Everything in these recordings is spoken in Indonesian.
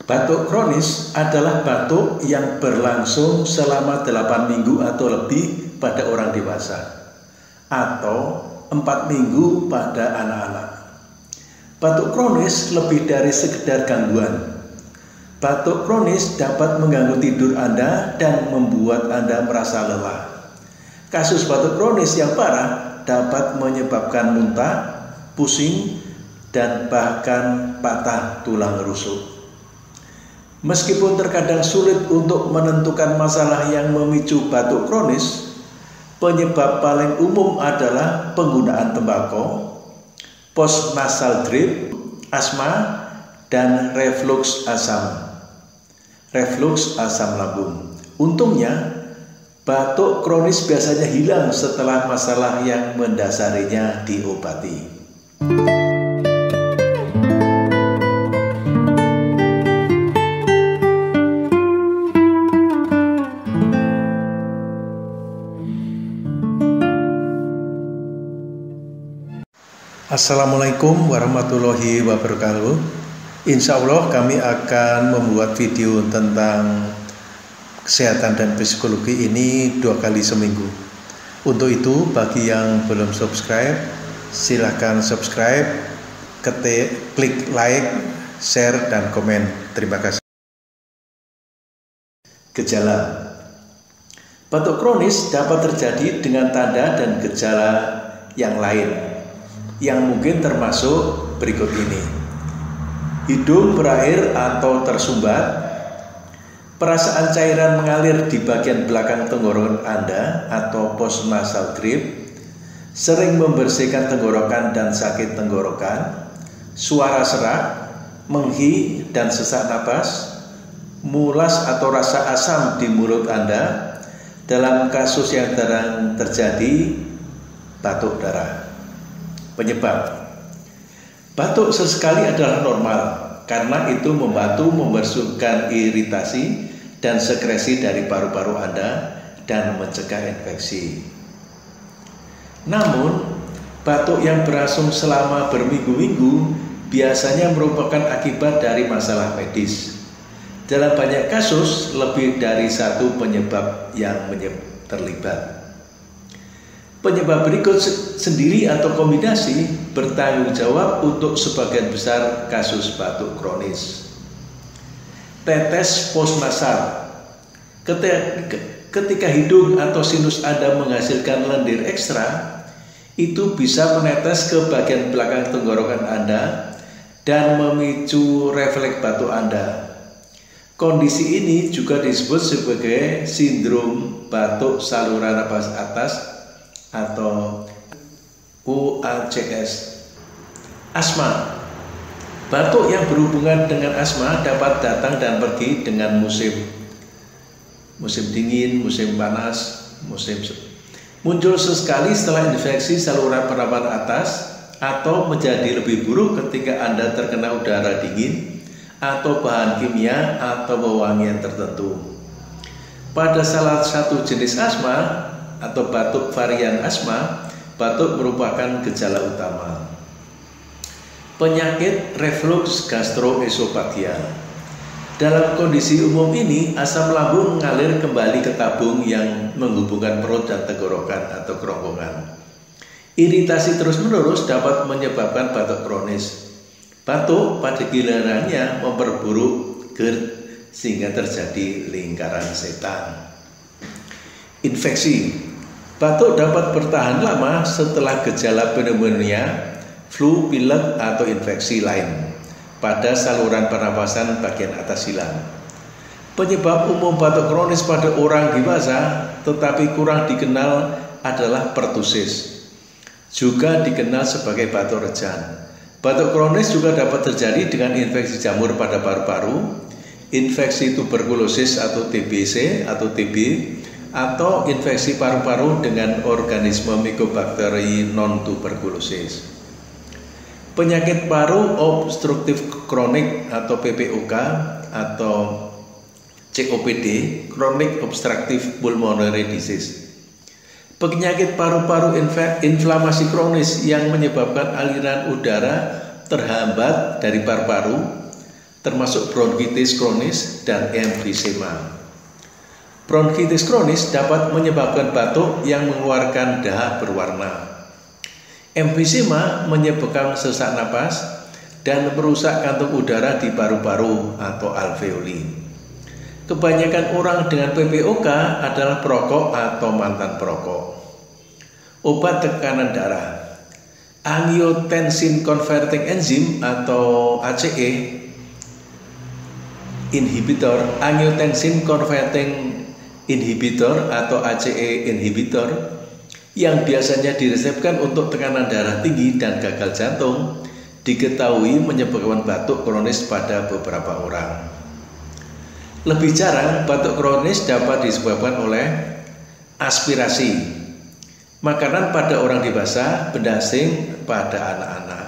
Batuk kronis adalah batuk yang berlangsung selama 8 minggu atau lebih pada orang dewasa atau 4 minggu pada anak-anak. Batuk kronis lebih dari sekedar gangguan. Batuk kronis dapat mengganggu tidur Anda dan membuat Anda merasa lelah. Kasus batuk kronis yang parah dapat menyebabkan muntah, pusing, dan bahkan patah tulang rusuk. Meskipun terkadang sulit untuk menentukan masalah yang memicu batuk kronis, penyebab paling umum adalah penggunaan tembakau, postnasal drip, asma, dan reflux asam lambung. Untungnya, batuk kronis biasanya hilang setelah masalah yang mendasarinya diobati. Assalamualaikum warahmatullahi wabarakatuh. Insya Allah kami akan membuat video tentang kesehatan dan psikologi ini 2 kali seminggu. Untuk itu, bagi yang belum subscribe, silakan subscribe, klik like, share, dan komen. Terima kasih. Gejala batuk kronis dapat terjadi dengan tanda dan gejala yang lain yang mungkin termasuk berikut ini: hidung berair atau tersumbat, perasaan cairan mengalir di bagian belakang tenggorokan Anda atau postnasal drip, sering membersihkan tenggorokan dan sakit tenggorokan, suara serak, menghih dan sesak napas, mulas atau rasa asam di mulut Anda. Dalam kasus yang jarang terjadi, batuk darah. Penyebab batuk sesekali adalah normal karena itu membantu membersihkan iritasi dan sekresi dari paru-paru Anda dan mencegah infeksi. Namun, batuk yang berlangsung selama berminggu-minggu biasanya merupakan akibat dari masalah medis. Dalam banyak kasus, lebih dari satu penyebab yang terlibat. Penyebab berikut sendiri atau kombinasi bertanggung jawab untuk sebagian besar kasus batuk kronis. Tetes postnasal. Ketika hidung atau sinus Anda menghasilkan lendir ekstra, itu bisa menetes ke bagian belakang tenggorokan Anda dan memicu refleks batuk Anda. Kondisi ini juga disebut sebagai sindrom batuk saluran napas atas atau UACS. Asma. Batuk yang berhubungan dengan asma dapat datang dan pergi dengan musim dingin, musim panas, muncul sesekali setelah infeksi saluran pernapasan atas atau menjadi lebih buruk ketika Anda terkena udara dingin atau bahan kimia atau wewangian tertentu. Pada salah satu jenis asma atau batuk varian asma, batuk merupakan gejala utama. Penyakit reflux gastroesophageal. Dalam kondisi umum ini, asam lambung mengalir kembali ke tabung yang menghubungkan perut dan tenggorokan atau kerongkongan. Iritasi terus-menerus dapat menyebabkan batuk kronis. Batuk pada gilirannya memperburuk GERD sehingga terjadi lingkaran setan. Infeksi. Batuk dapat bertahan lama setelah gejala pneumonia, flu, pilek, atau infeksi lain pada saluran pernapasan bagian atas hilang. Penyebab umum batuk kronis pada orang dewasa tetapi kurang dikenal adalah pertusis, juga dikenal sebagai batuk rejan. Batuk kronis juga dapat terjadi dengan infeksi jamur pada paru-paru, infeksi tuberkulosis atau TBC atau TB, atau infeksi paru-paru dengan organisme Mycobacterium non-tuberculosis. Penyakit paru obstruktif kronik atau PPOK atau COPD, Chronic Obstructive Pulmonary Disease. Penyakit paru-paru inflamasi kronis yang menyebabkan aliran udara terhambat dari paru-paru, termasuk bronkitis kronis dan emfisema. Bronkitis kronis dapat menyebabkan batuk yang mengeluarkan dahak berwarna. Emfisema menyebabkan sesak napas dan merusak kantung udara di paru-paru atau alveoli. Kebanyakan orang dengan PPOK adalah perokok atau mantan perokok. Obat tekanan darah, angiotensin converting enzyme atau ACE inhibitor, angiotensin converting inhibitor atau ACE inhibitor yang biasanya diresepkan untuk tekanan darah tinggi dan gagal jantung diketahui menyebabkan batuk kronis pada beberapa orang. Lebih jarang batuk kronis dapat disebabkan oleh aspirasi, makanan pada orang dewasa, benda asing pada anak-anak.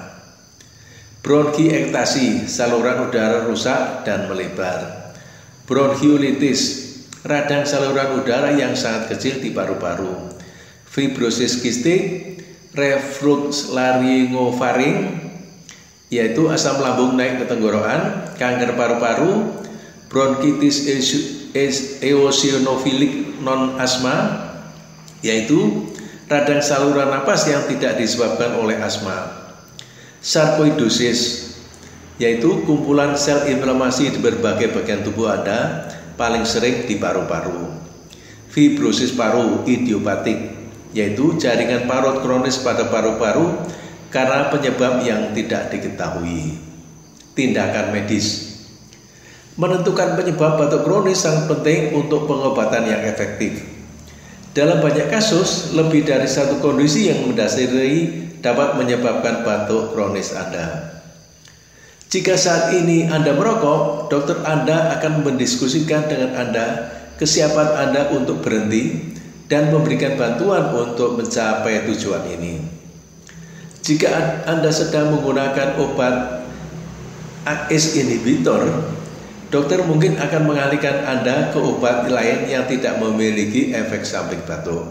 Bronchiektasi, saluran udara rusak dan melebar. Bronchiolitis, radang saluran udara yang sangat kecil di paru-paru. Fibrosis kistik, reflux laryngofaring, yaitu asam lambung naik ke tenggorokan, kanker paru-paru, bronkitis eosinofilik non asma, yaitu radang saluran napas yang tidak disebabkan oleh asma. Sarkoidosis, yaitu kumpulan sel inflamasi di berbagai bagian tubuh Anda, paling sering di paru-paru. Fibrosis paru idiopatik, yaitu jaringan parut kronis pada paru-paru karena penyebab yang tidak diketahui. Tindakan medis. Menentukan penyebab batuk kronis sangat penting untuk pengobatan yang efektif. Dalam banyak kasus, lebih dari satu kondisi yang mendasari dapat menyebabkan batuk kronis Anda. Jika saat ini Anda merokok, dokter Anda akan mendiskusikan dengan Anda kesiapan Anda untuk berhenti dan memberikan bantuan untuk mencapai tujuan ini. Jika Anda sedang menggunakan obat ACE inhibitor, dokter mungkin akan mengalihkan Anda ke obat lain yang tidak memiliki efek samping batuk.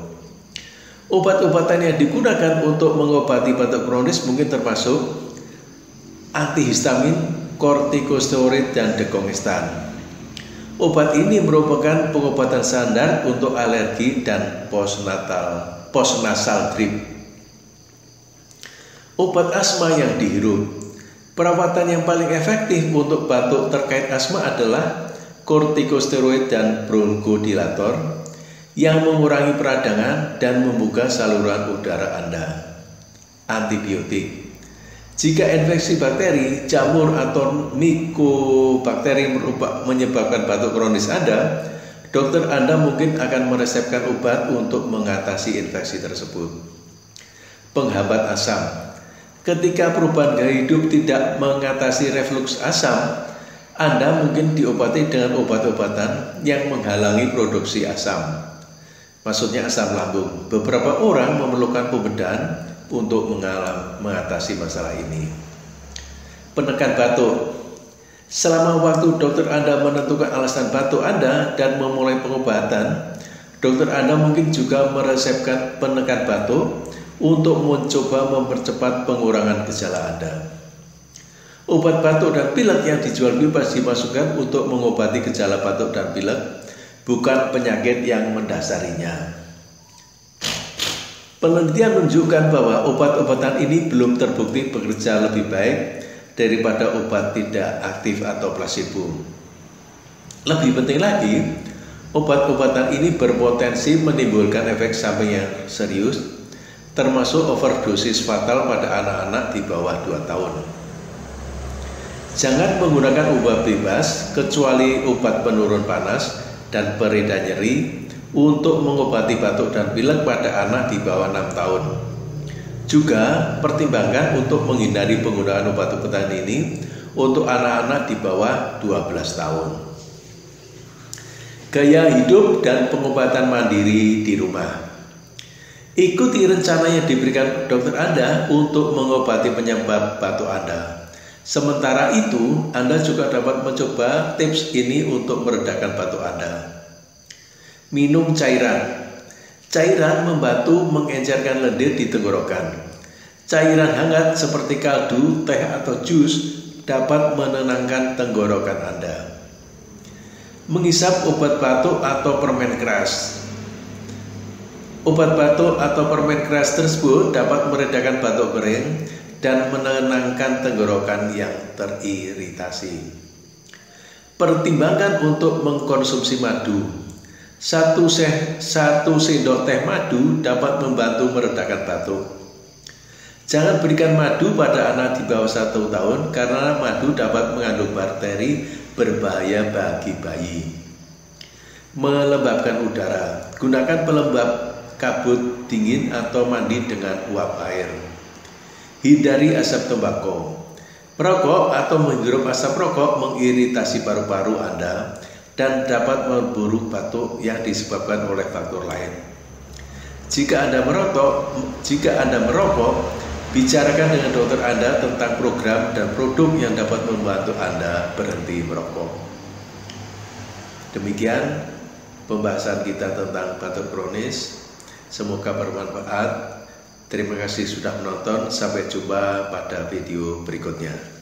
Obat-obatan yang digunakan untuk mengobati batuk kronis mungkin termasuk antihistamin, kortikosteroid, dan dekongestan. Obat ini merupakan pengobatan standar untuk alergi dan postnasal drip. Obat asma yang dihirup. Perawatan yang paling efektif untuk batuk terkait asma adalah kortikosteroid dan bronkodilator yang mengurangi peradangan dan membuka saluran udara Anda. Antibiotik. Jika infeksi bakteri, jamur atau mycobacterium menyebabkan batuk kronis Anda, dokter Anda mungkin akan meresepkan obat untuk mengatasi infeksi tersebut. Penghambat asam. Ketika perubahan gaya hidup tidak mengatasi refluks asam, Anda mungkin diobati dengan obat-obatan yang menghalangi produksi asam. Maksudnya asam lambung. Beberapa orang memerlukan pembedahan untuk mengatasi masalah ini. Penekan batuk. Selama waktu dokter Anda menentukan alasan batuk Anda dan memulai pengobatan, dokter Anda mungkin juga meresepkan penekan batuk untuk mencoba mempercepat pengurangan gejala Anda. Obat batuk dan pilek yang dijual bebas dimasukkan untuk mengobati gejala batuk dan pilek, bukan penyakit yang mendasarinya. Penelitian menunjukkan bahwa obat-obatan ini belum terbukti bekerja lebih baik daripada obat tidak aktif atau placebo. Lebih penting lagi, obat-obatan ini berpotensi menimbulkan efek samping yang serius, termasuk overdosis fatal pada anak-anak di bawah 2 tahun. Jangan menggunakan obat bebas kecuali obat penurun panas dan pereda nyeri untuk mengobati batuk dan pilek pada anak di bawah 6 tahun. Juga pertimbangkan untuk menghindari penggunaan obat-obatan ini untuk anak-anak di bawah 12 tahun. Gaya hidup dan pengobatan mandiri di rumah. Ikuti rencana yang diberikan dokter Anda untuk mengobati penyebab batuk Anda. Sementara itu, Anda juga dapat mencoba tips ini untuk meredakan batuk Anda. Minum cairan. Cairan membantu mengencerkan lendir di tenggorokan. Cairan hangat seperti kaldu, teh, atau jus dapat menenangkan tenggorokan Anda. Menghisap obat batuk atau permen keras. Obat batuk atau permen keras tersebut dapat meredakan batuk kering dan menenangkan tenggorokan yang teriritasi. Pertimbangkan untuk mengkonsumsi madu. Satu sendok teh madu dapat membantu meredakan batuk. Jangan berikan madu pada anak di bawah 1 tahun karena madu dapat mengandung bakteri berbahaya bagi bayi. Melembabkan udara. Gunakan pelembab kabut dingin atau mandi dengan uap air. Hindari asap tembakau. Merokok atau menghirup asap rokok mengiritasi paru-paru Anda dan dapat memburuk batuk yang disebabkan oleh faktor lain. Jika Anda merokok, bicarakan dengan dokter Anda tentang program dan produk yang dapat membantu Anda berhenti merokok. Demikian pembahasan kita tentang batuk kronis. Semoga bermanfaat. Terima kasih sudah menonton. Sampai jumpa pada video berikutnya.